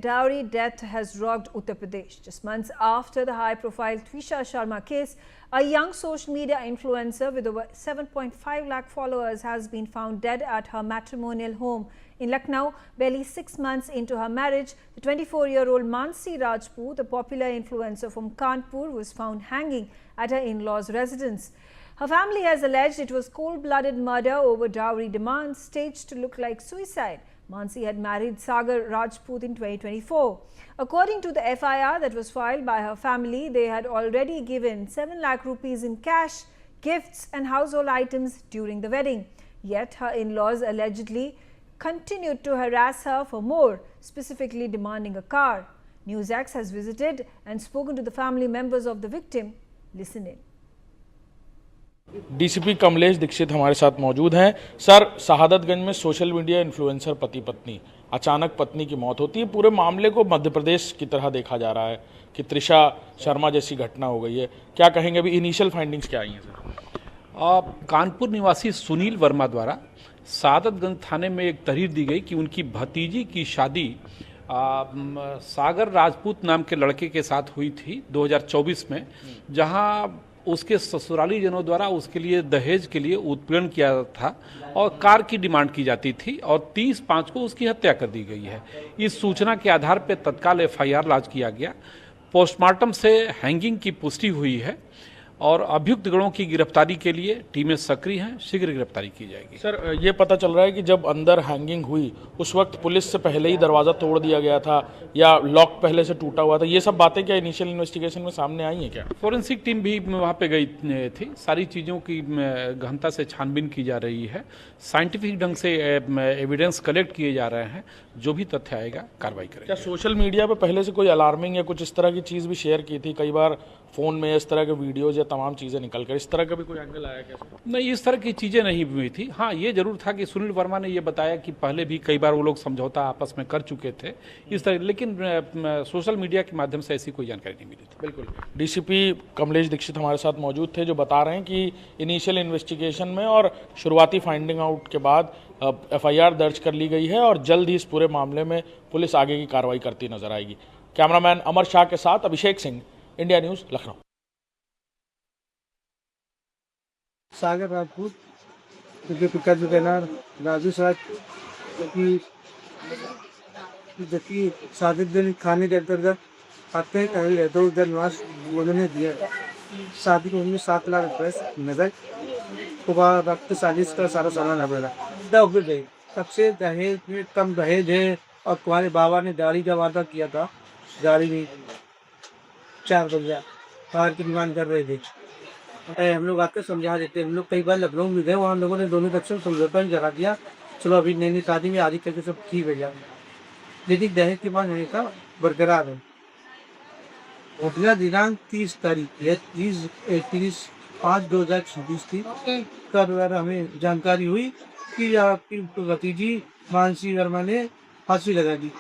dowry death has rocked Uttar Pradesh. Just months after the high-profile Twisha Sharma case, a young social media influencer with over 7.5 lakh followers has been found dead at her matrimonial home in Lucknow. Barely 6 months into her marriage, the 24-year-old Mani Rajput, a popular influencer from Kanpur, was found hanging at her in-laws' residence. Her family has alleged it was cold-blooded murder over dowry demands staged to look like suicide. Mani had married Sagar Rajput in 2024. According to the FIR that was filed by her family, they had already given 7 lakh rupees in cash, gifts and household items during the wedding. Yet her in-laws allegedly continued to harass her for more, specifically demanding a car. NewsX has visited and spoken to the family members of the victim. Listen in. DCP Kamlesh Dixit हमारे साथ मौजूद हैं। Sir, Shahadatganj में social media influencer पति पत्नी, अचानक पत्नी की मौत होती है। पूरे मामले को मध्य प्रदेश की तरह देखा जा रहा है कि त्रिशा शर्मा जैसी घटना हो गई है। क्या कहेंगे, अभी इनिशियल फाइंडिंग्स क्या आई हैं सर? कानपुर निवासी सुनील वर्मा द्वारा शहादतगंज थाने में एक तहरीर दी गई कि उनकी भतीजी की शादी सागर राजपूत नाम के लड़के के साथ हुई थी 2024 में, जहां उसके ससुराली जनों द्वारा उसके लिए दहेज के लिए उत्पीड़न किया था और कार की डिमांड की जाती थी और 30/5 को उसकी हत्या कर दी गई है। इस सूचना के आधार पर तत्काल FIR लॉन्च किया गया। पोस्टमार्टम से हैंगिंग की पुष्टि हुई है और अभियुक्त गणों की गिरफ्तारी के लिए टीमें सक्रिय हैं। शीघ्र गिरफ्तारी की जाएगी। सर, ये पता चल रहा है कि जब अंदर हैंगिंग हुई उस वक्त पुलिस से पहले ही दरवाज़ा तोड़ दिया गया था या लॉक पहले से टूटा हुआ था। ये सब बातें क्या इनिशियल इन्वेस्टिगेशन में सामने आई हैं क्या? फोरेंसिक टीम भी वहाँ पे गई थी। सारी चीज़ों की गहनता से छानबीन की जा रही है। साइंटिफिक ढंग से एविडेंस कलेक्ट किए जा रहे हैं। जो भी तथ्य आएगा कार्रवाई करेंगे। क्या सोशल मीडिया पे पहले से कोई अलार्मिंग या कुछ इस तरह की चीज़ भी शेयर की थी? कई बार फ़ोन में इस तरह के वीडियोज़ या तमाम चीज़ें निकल कर, इस तरह का भी कोई एंगल आया क्या? नहीं, इस तरह की चीज़ें नहीं हुई थी। हाँ, ये जरूर था कि सुनील वर्मा ने ये बताया कि पहले भी कई बार वो लोग समझौता आपस में कर चुके थे इस तरह, लेकिन सोशल मीडिया के माध्यम से ऐसी कोई जानकारी नहीं मिली थी। बिल्कुल। डीसीपी कमलेश दीक्षित हमारे साथ मौजूद थे, जो बता रहे हैं कि इनिशियल इन्वेस्टिगेशन में और शुरुआती फाइंडिंग आउट के बाद FIR दर्ज कर ली गई है और जल्द ही इस पूरे मामले में पुलिस आगे की कार्रवाई करती नजर आएगी। कैमरामैन अमर शाह के साथ अभिषेक सिंह, इंडिया न्यूज़, लखनऊ। सागर राजपूत के पिताजी का नाम राजेश राजपूत, जबकि शादी दिन खाने के अंतर्गत आते हैं कहीं रहते उधर निवास उन्होंने दिया। शादी में उन्हें 7 लाख रुपये नजर रक्त साजिश का सारा सामान हमें तब से दहेज में कम दहेज है और तुम्हारे बाबा ने दाढ़ी का वादा किया था। दाढ़ी में 4 बंदा कार की डिमांड कर रहे थे। हम लोग आके समझा देते। हम लोग कई बार लखनऊ में गए, वहाँ लोगों ने दोनों पक्ष में समझौता करा दिया। चलो अभी नई शादी में आदि करके सब ठीक हो जाए, लेकिन दहेज की मांग हमेशा बरकरार है। अगला दिनांक 30 तारीख है 30/5/2026 थी। का द्वारा हमें जानकारी हुई कि आपकी भतीजी मानसी वर्मा ने फांसी लगा दी।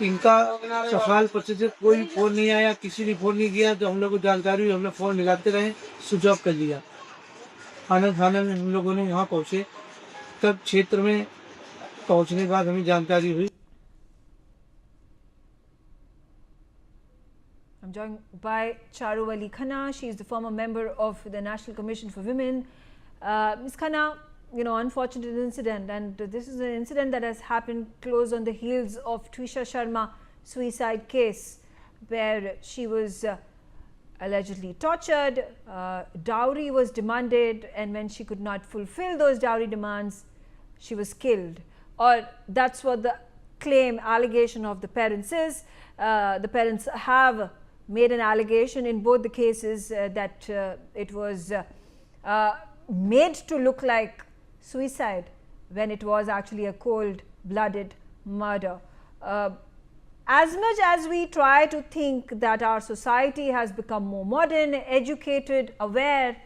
इनका सफाल पक्ष से कोई फोन नहीं आया, किसी ने फोन नहीं किया। तो हम लोग को जानकारी हुई, हमने फोन लगाते रहे, स्विच ऑफ कर लिया। थाना में हम लोगों ने यहाँ पहुँचे, तब क्षेत्र में पहुँचने के बाद हमें जानकारी हुई। I'm joined by Charuvali Khanna. She is the former member of the National Commission for Women. Ms. Khanna, you know, unfortunate incident, and this is an incident that has happened close on the heels of Twisha Sharma suicide case, where she was allegedly tortured, dowry was demanded, and when she could not fulfill those dowry demands, she was killed. Or that's what the claim, allegation of the parents is. The parents have made an allegation in both the cases that it was made to look like suicide when it was actually a cold-blooded murder. As much as we try to think that our society has become more modern, educated, aware,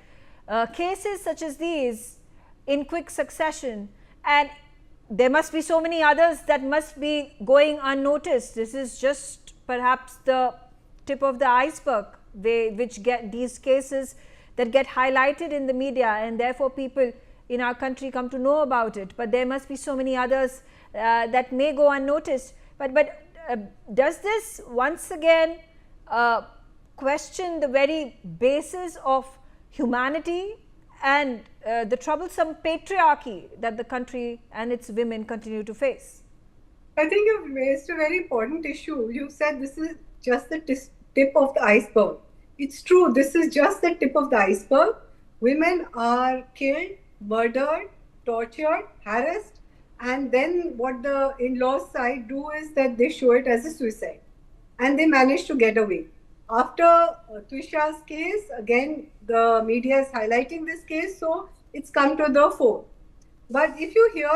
cases such as these in quick succession, and there must be so many others that must be going unnoticed. This is just perhaps the tip of the iceberg, which get these cases that get highlighted in the media, and therefore people in our country come to know about it. But there must be so many others that may go unnoticed. But does this once again question the very basis of humanity and the troublesome patriarchy that the country and its women continue to face? I think you've raised a very important issue. You said this is just the tip of the iceberg. It's true, this is just the tip of the iceberg. Women are killed, murdered, tortured, harassed, and then what the in-laws side do is that they show it as a suicide. And they manage to get away. After Twisha's case, again, the media is highlighting this case, so it's come to the fore. But if you hear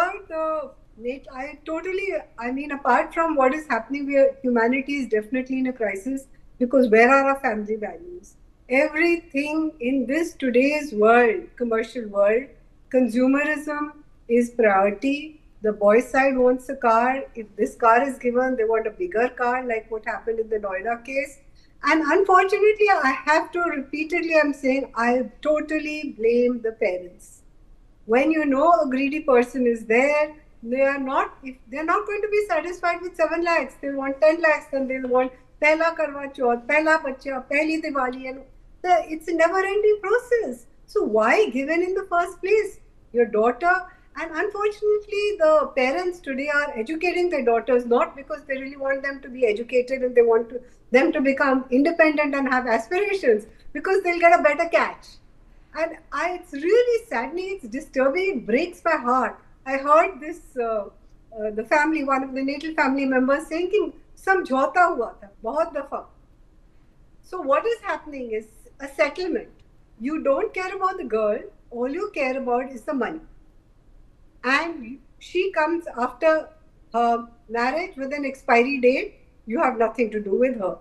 I mean, apart from what is happening, humanity is definitely in a crisis, because where are our family values? Everything in this today's world, commercial world, consumerism is priority. The boys' side wants a car. If this car is given, they want a bigger car, like what happened in the Noida case. And unfortunately, I have to repeatedly, I'm saying, I totally blame the parents. When you know a greedy person is there, they're not going to be satisfied with 7 lakhs. They want 10 lakhs, then they'll want Pehla Karwa Chauth, Pehla Bacha, Pehli Diwali, and it's a never-ending process. So why given in the first place? Your daughter, and unfortunately, the parents today are educating their daughters not because they really want them to be educated and they want them to become independent and have aspirations, because they'll get a better catch. And it's really saddening, it's disturbing, it breaks my heart. I heard this, the family, one of the natal family members saying कि समझौता हुआ था बहुत दफा. So what is happening is a settlement. You don't care about the girl, all you care about is the money. And she comes after her marriage with an expiry date, you have nothing to do with her.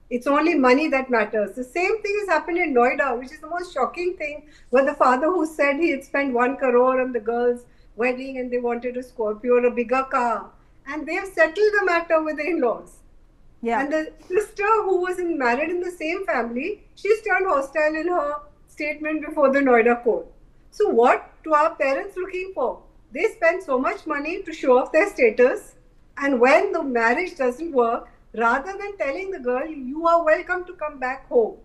It's only money that matters. The same thing has happened in Noida, which is the most shocking thing, where the father who said he had spent 1 crore on the girl's wedding and they wanted a Scorpio or a bigger car. And they have settled the matter with the in-laws. Yeah. And the sister who was married in the same family, she's turned hostile in her statement before the Noida court. So what do our parents looking for? They spend so much money to show off their status, and when the marriage doesn't work, rather than telling the girl, you are welcome to come back home.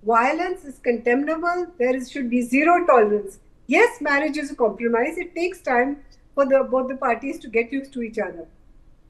Violence is condemnable. Should be zero tolerance. Yes, marriage is a compromise. It takes time for both the parties to get used to each other.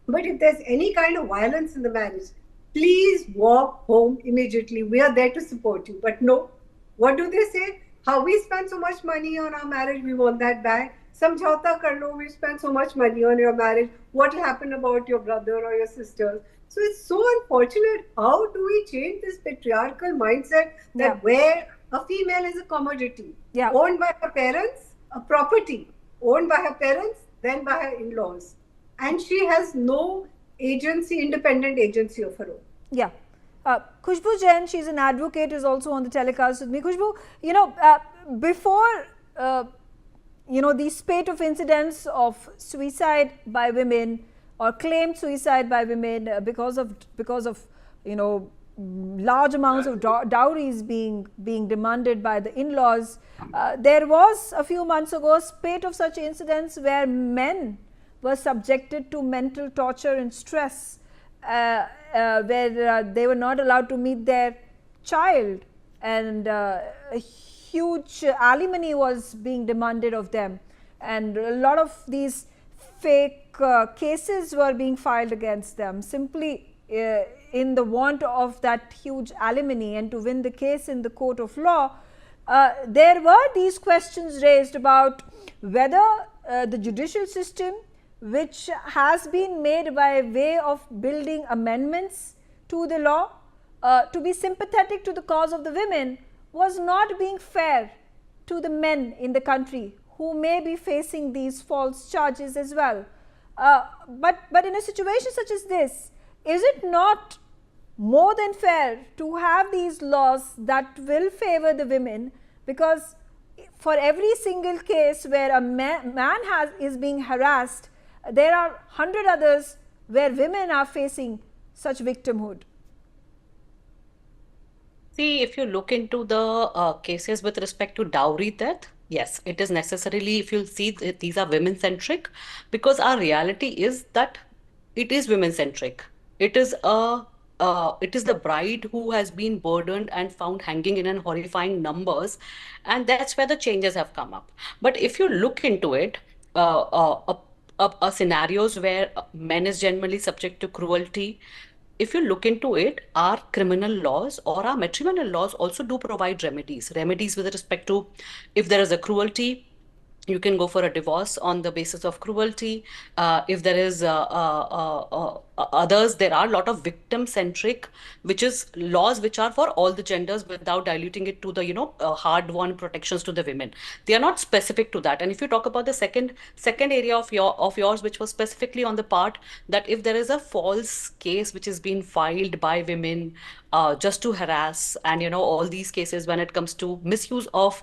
But if there's any kind of violence in the marriage, please walk home immediately. We are there to support you. But no, what do they say? How we spend so much money on our marriage, we want that back. Samjhauta kar lo, we spend so much money on your marriage. What will happen about your brother or your sisters? So it's so unfortunate. How do we change this patriarchal mindset that where a female is a commodity, owned by her parents, a property, owned by her parents, then by her in-laws. And she has no agency, independent agency of her own. Yeah. Khushbu Jain, she's an advocate, is also on the telecast with me. Khushbu, before, these spate of incidents of suicide by women or claimed suicide by women because of large amounts of dowries being demanded by the in-laws, there was a few months ago a spate of such incidents where men were subjected to mental torture and stress, where they were not allowed to meet their child, and a huge alimony was being demanded of them, and a lot of these fake cases were being filed against them simply in the want of that huge alimony. And to win the case in the court of law, there were these questions raised about whether the judicial system, which has been made by way of building amendments to the law to be sympathetic to the cause of the women, was not being fair to the men in the country who may be facing these false charges as well. But in a situation such as this, is it not more than fair to have these laws that will favor the women? Because for every single case where a man is being harassed, there are 100 others where women are facing such victimhood. See, if you look into the cases with respect to dowry death, yes, it is necessarily, if you see, these are women-centric, because our reality is that it is women-centric. It is it is the bride who has been burdened and found hanging in an horrifying numbers, and that's where the changes have come up. But if you look into it, scenarios where men is generally subject to cruelty, if you look into it, our criminal laws or our matrimonial laws also do provide remedies with respect to if there is a cruelty, you can go for a divorce on the basis of cruelty. If there is others, there are a lot of victim centric, which is laws which are for all the genders without diluting it to the hard won protections to the women. They are not specific to that. And if you talk about the second area of yours, which was specifically on the part that if there is a false case which is being filed by women just to harass, and all these cases when it comes to misuse of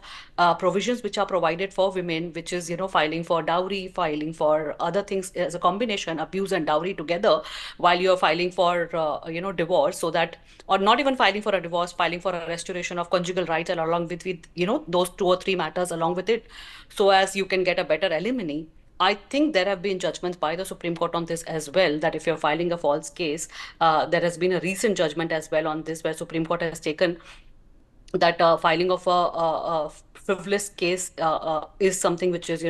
provisions which are provided for women, which is filing for dowry, filing for other things as a combination, abuse and dowry together, while you're filing for divorce, so that, or not even filing for a divorce, filing for a restoration of conjugal rights, and along with those two or three matters along with it, so as you can get a better alimony. I think there have been judgments by the Supreme Court on this as well, that if you're filing a false case, there has been a recent judgment as well on this, where Supreme Court has taken that filing of a frivolous case is something which is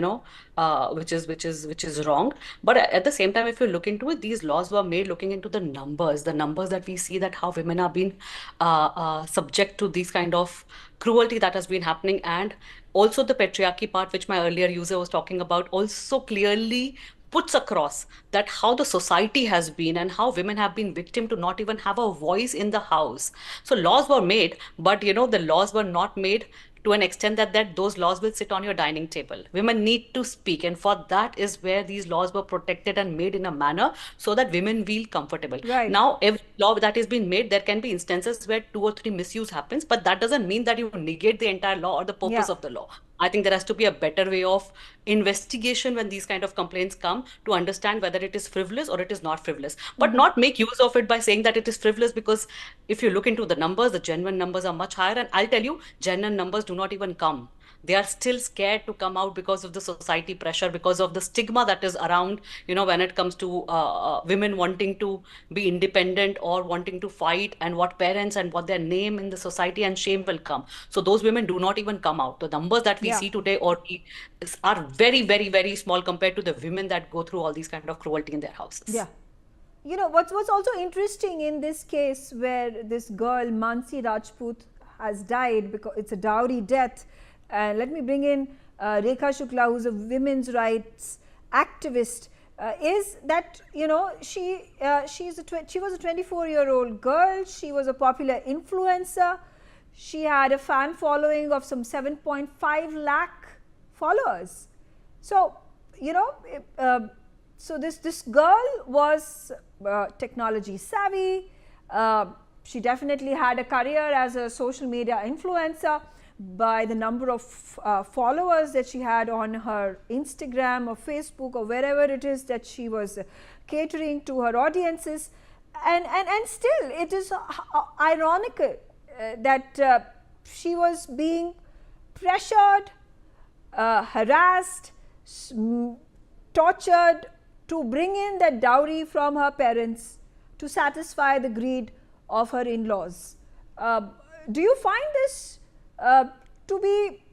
which is wrong. But at the same time, if you look into it, these laws were made looking into the numbers that we see, that how women are being subject to these kind of cruelty that has been happening. And also the patriarchy part, which my earlier user was talking about, also clearly puts across that how the society has been and how women have been victim to not even have a voice in the house. So laws were made, but the laws were not made to an extent that those laws will sit on your dining table. Women need to speak, and for that is where these laws were protected and made in a manner so that women feel comfortable. Right. Now, every law that is being made, there can be instances where two or three misuse happens, but that doesn't mean that you negate the entire law or the purpose Yeah. of the law. I think there has to be a better way of investigation when these kind of complaints come, to understand whether it is frivolous or it is not frivolous, but not make use of it by saying that it is frivolous, because if you look into the numbers, the genuine numbers are much higher. And I'll tell you, genuine numbers do not even come. They are still scared to come out because of the society pressure, because of the stigma that is around, when it comes to women wanting to be independent or wanting to fight, and what parents and what their name in the society and shame will come. So those women do not even come out. The numbers that we Yeah. see today are very, very, very small compared to the women that go through all these kind of cruelty in their houses. Yeah. What's also interesting in this case, where this girl Mani Rajput has died because it's a dowry death, and let me bring in Rekha Shukla, who's a women's rights activist, is that she was a 24-year-old girl. She was a popular influencer. She had a fan following of some 7.5 lakh followers. So so this girl was technology savvy. She definitely had a career as a social media influencer by the number of followers that she had on her Instagram or Facebook or wherever it is that she was catering to her audiences. And still it is ironical that she was being pressured, harassed, tortured to bring in that dowry from her parents to satisfy the greed of her in-laws. Do you find this to be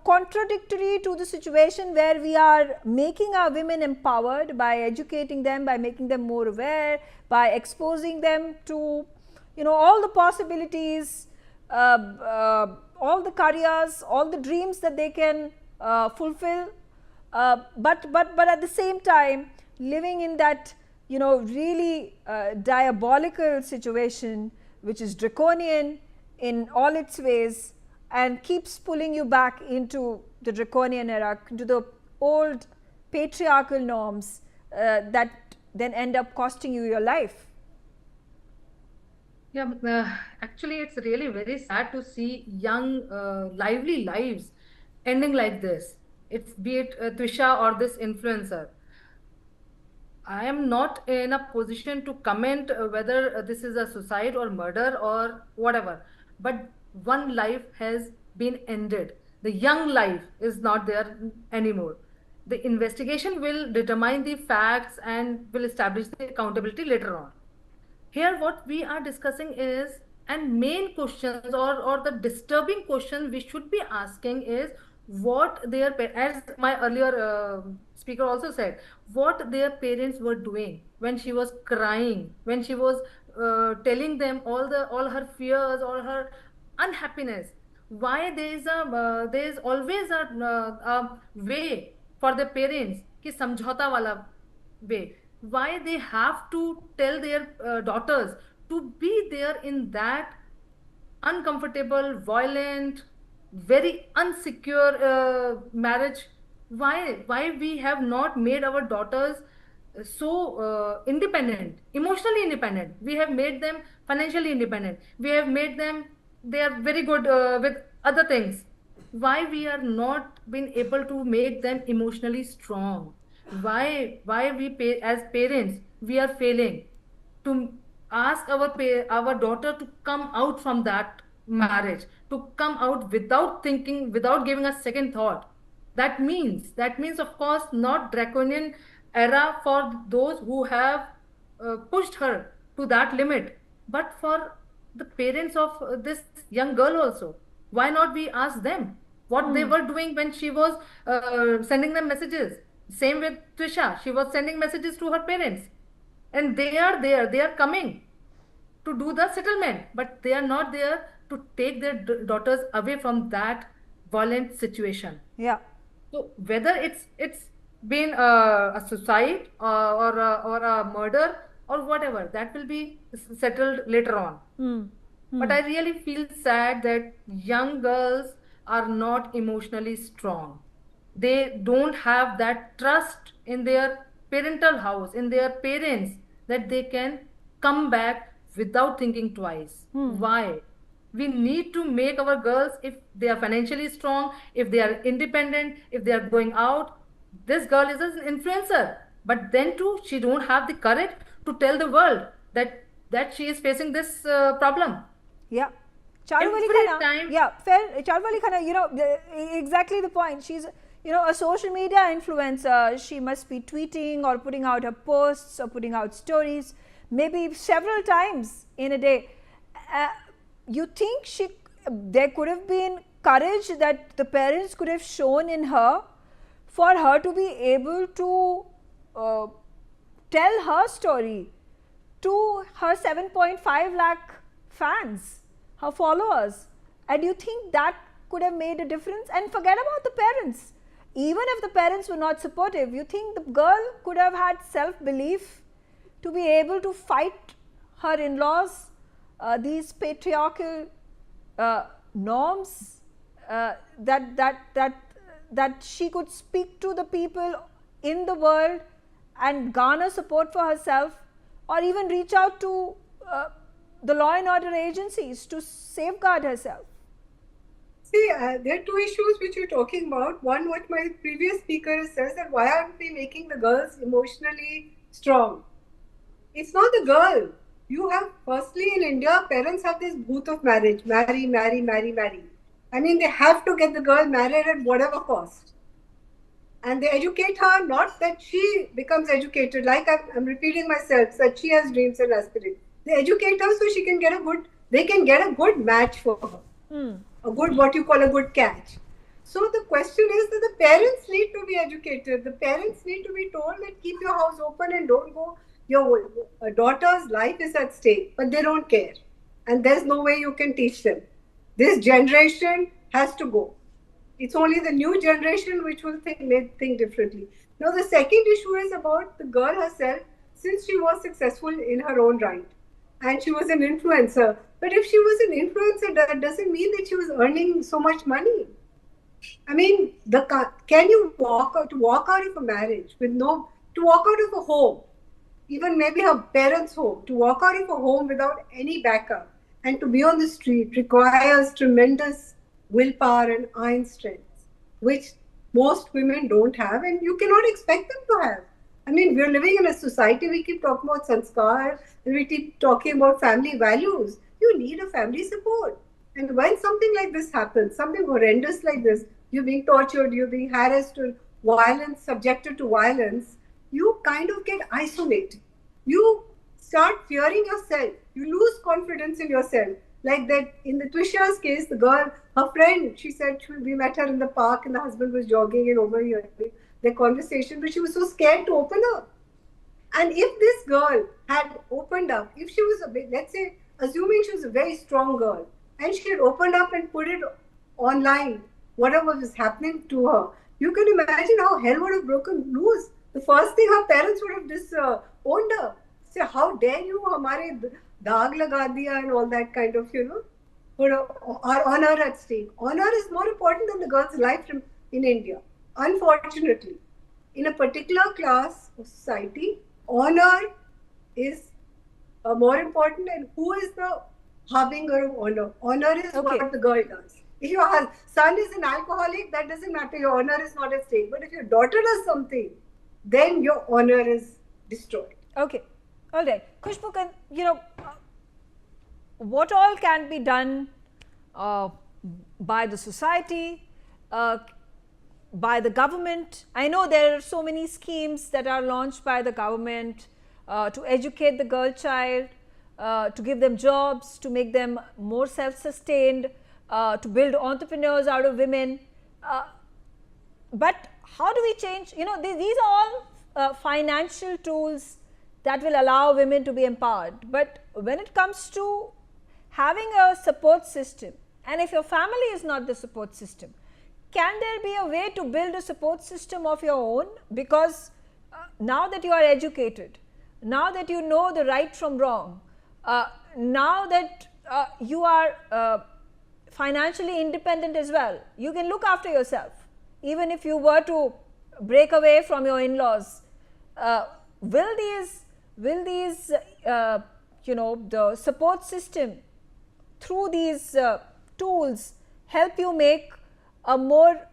contradictory to the situation where we are making our women empowered by educating them, by making them more aware, by exposing them to all the possibilities, all the careers, all the dreams that they can fulfill, but at the same time living in that really diabolical situation, which is draconian in all its ways, and keeps pulling you back into the draconian era, into the old patriarchal norms that then end up costing you your life. Yeah, actually, it's really very sad to see young, lively lives ending like this. It's be it Trisha or this influencer. I am not in a position to comment whether this is a suicide or murder or whatever, but one life has been ended. The young life is not there anymore. The investigation will determine the facts and will establish the accountability later on. Here what we are discussing is, and main questions or the disturbing question we should be asking is what their, as my earlier speaker also said, what their parents were doing when she was crying, when she was telling them all her fears, all her unhappiness. Why there is always a way for the parents ki samjhauta wala way. Why they have to tell their daughters to be there in that uncomfortable, violent, very unsecure marriage? Why we have not made our daughters so independent, emotionally independent? We have made them financially independent. We have made them, they are very good with other things. Why we are not been able to make them emotionally strong? Why we as parents we are failing to ask our daughter to come out from that marriage, to come out without thinking, without giving a second thought? That means of course not draconian era for those who have pushed her to that limit, but for the parents of this young girl also. Why not we ask them what they were doing when she was sending them messages? Same with Trisha, she was sending messages to her parents, and they are there, they are coming to do the settlement, but they are not there to take their daughters away from that violent situation. Yeah. So whether it's been a suicide or a murder or whatever, that will be settled later on. But I really feel sad that young girls are not emotionally strong. They don't have that trust in their parental house, in their parents, that they can come back without thinking twice. Why? We need to make our girls, if they are financially strong, if they are independent, if they are going out. This girl is an influencer, but then too she don't have the courage to tell the world that she is facing this problem. Yeah. Charuvali Every Khanna, time- yeah, fair. Charuvali Khanna, exactly the point. She's, a social media influencer. She must be tweeting or putting out her posts or putting out stories, maybe several times in a day. You think there could have been courage that the parents could have shown in her for her to be able to tell her story to her 7.5 lakh fans, her followers? And you think that could have made a difference? And forget about the parents. Even if the parents were not supportive, you think the girl could have had self-belief to be able to fight her in-laws, these patriarchal norms, that she could speak to the people in the world and garner support for herself, or even reach out to the law and order agencies to safeguard herself? See, there are two issues which you're talking about. One, what my previous speaker says, that why aren't we making the girls emotionally strong? It's not the girl. You have, firstly, in India, parents have this booth of marriage. Marry, marry, marry, marry. I mean, they have to get the girl married at whatever cost. And they educate her, not that she becomes educated, like I'm repeating myself, that she has dreams and aspirations. They educate her so they can get a good match for her. A good, what you call a good catch. So the question is that the parents need to be educated. The parents need to be told that keep your house open and don't go. Your daughter's life is at stake, but they don't care. And there's no way you can teach them. This generation has to go. It's only the new generation which will think differently. Now, the second issue is about the girl herself, since she was successful in her own right. And she was an influencer. But if she was an influencer, that doesn't mean that she was earning so much money. I mean, can you walk out of a marriage to walk out of a home, even maybe her parents' home, to walk out of a home without any backup and to be on the street requires tremendous willpower and iron strength, which most women don't have, and you cannot expect them to have. I mean, we're living in a society, we keep talking about sanskar, and we keep talking about family values. You need a family support. And when something like this happens, something horrendous like this, you're being tortured, you're being harassed, violence, subjected to violence, you kind of get isolated. You start fearing yourself. You lose confidence in yourself. Like that in the Twisha's case, the girl, her friend, she said we met her in the park and the husband was jogging and overhearing their conversation, but she was so scared to open up. And if this girl had opened up, if she was a bit, let's say, assuming she was a very strong girl, and she had opened up and put it online, whatever was happening to her, you can imagine how hell would have broken loose. The first thing her parents would have disowned her. Say, how dare you, hamare daag laga diya and all that kind of, put our honor at stake. Honor is more important than the girl's life in India. Unfortunately, in a particular class of society, honor is more important, and who is the harbinger of honor? Honor is what the girl does. If your son is an alcoholic, that doesn't matter. Your honor is not at stake. But if your daughter does something, then your honor is destroyed. Okay. All right. Khushbu, what all can be done by the society, by the government? I know there are so many schemes that are launched by the government to educate the girl child, to give them jobs, to make them more self-sustained, to build entrepreneurs out of women. But how do we change? These are all financial tools that will allow women to be empowered. But when it comes to having a support system, and if your family is not the support system, can there be a way to build a support system of your own? Because now that you are educated, now that you know the right from wrong, now that you are financially independent as well, you can look after yourself. Even if you were to break away from your in-laws, will these the support system through these tools help you make a more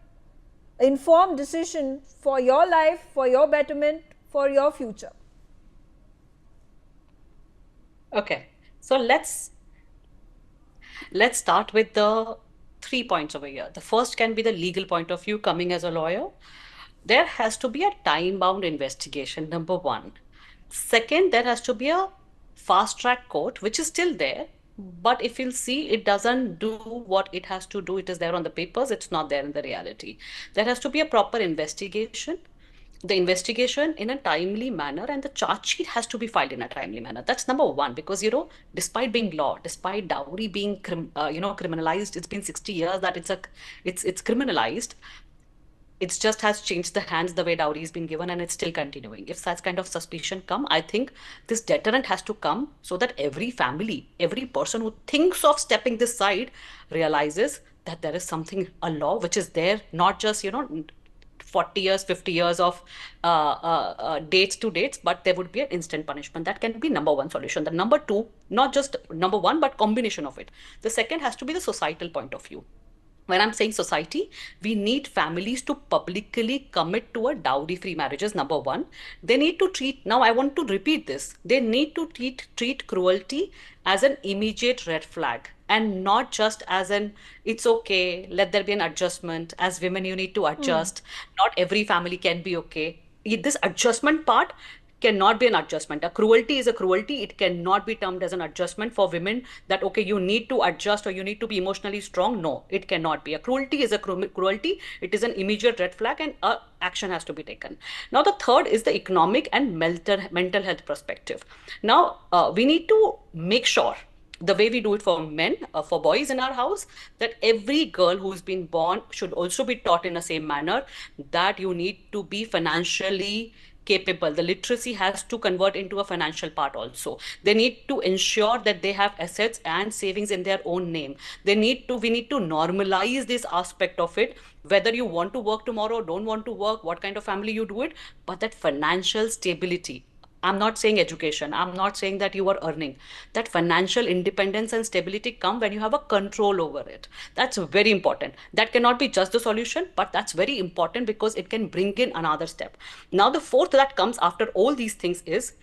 informed decision for your life, for your betterment, for your future? Okay, so let's start with the 3 points over here. The first can be the legal point of view. Coming as a lawyer, there has to be a time-bound investigation, number one. Second, there has to be a fast-track court, which is still there. But if you'll see, it doesn't do what it has to do. It is there on the papers. It's not there in the reality. There has to be a proper investigation. The investigation in a timely manner, and the charge sheet has to be filed in a timely manner. That's number one, because, despite being law, despite dowry being, criminalized, it's been 60 years that it's criminalized. It just has changed the hands the way dowry has been given, and it's still continuing. If such kind of suspicion come, I think this deterrent has to come so that every family, every person who thinks of stepping this side realizes that there is something, a law which is there, not just, 40 years, 50 years of dates to dates, but there would be an instant punishment. That can be number one solution. The number two, not just number one, but combination of it. The second has to be the societal point of view. When I'm saying society, we need families to publicly commit to a dowry-free marriages, number one. They need to treat, now I want to repeat this, they need to treat cruelty as an immediate red flag, and not just as an, it's okay, let there be an adjustment. As women, you need to adjust. Not every family can be okay. This adjustment part cannot be an adjustment. A cruelty is a cruelty. It cannot be termed as an adjustment for women that, okay, you need to adjust or you need to be emotionally strong. No, it cannot be. A cruelty is a cruelty. It is an immediate red flag, and action has to be taken. Now, the third is the economic and mental health perspective. Now, we need to make sure, the way we do it for men, for boys in our house, that every girl who's been born should also be taught in the same manner that you need to be financially capable. The literacy has to convert into a financial part also. They need to ensure that they have assets and savings in their own name. We need to normalize this aspect of it, whether you want to work tomorrow, don't want to work, what kind of family you do it, but that financial stability. I'm not saying education. I'm not saying that you are earning. That financial independence and stability come when you have a control over it. That's very important. That cannot be just the solution, but that's very important because it can bring in another step. Now, the fourth that comes after all these things is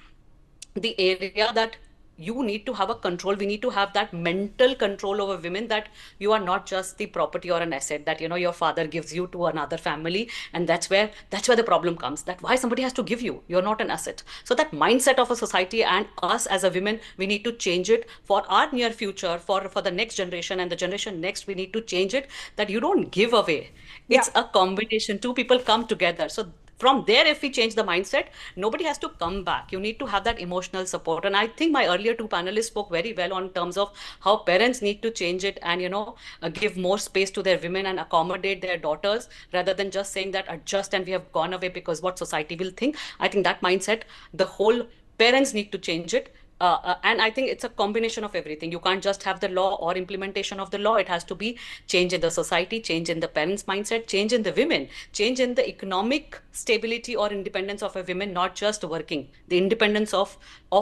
the area that you need to have a control. We need to have that mental control over women, that you are not just the property or an asset that, you know, your father gives you to another family. And that's where the problem comes, that why somebody has to give you, you're not an asset. So that mindset of a society and us as a women, we need to change it for our near future, for the next generation and the generation next. We need to change it, that you don't give away. It's Yeah. a combination, two people come together. So from there, if we change the mindset, nobody has to come back. You need to have that emotional support. And I think my earlier two panelists spoke very well on terms of how parents need to change it and, you know, give more space to their women and accommodate their daughters, rather than just saying that adjust and we have gone away because what society will think. I think that mindset, the whole parents need to change it. And I think it's a combination of everything. You can't just have the law or implementation of the law. It has to be change in the society, change in the parents' mindset, change in the women, change in the economic stability or independence of a women, not just working, the independence of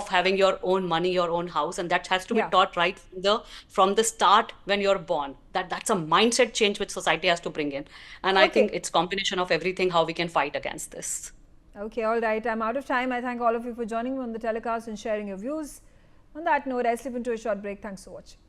having your own money, your own house. And that has to be Yeah. taught right from the start when you're born. That's a mindset change which society has to bring in. And I think Okay. it's combination of everything, how we can fight against this. Okay, all right. I'm out of time. I thank all of you for joining me on the telecast and sharing your views. On that note, I slip into a short break. Thanks for watching.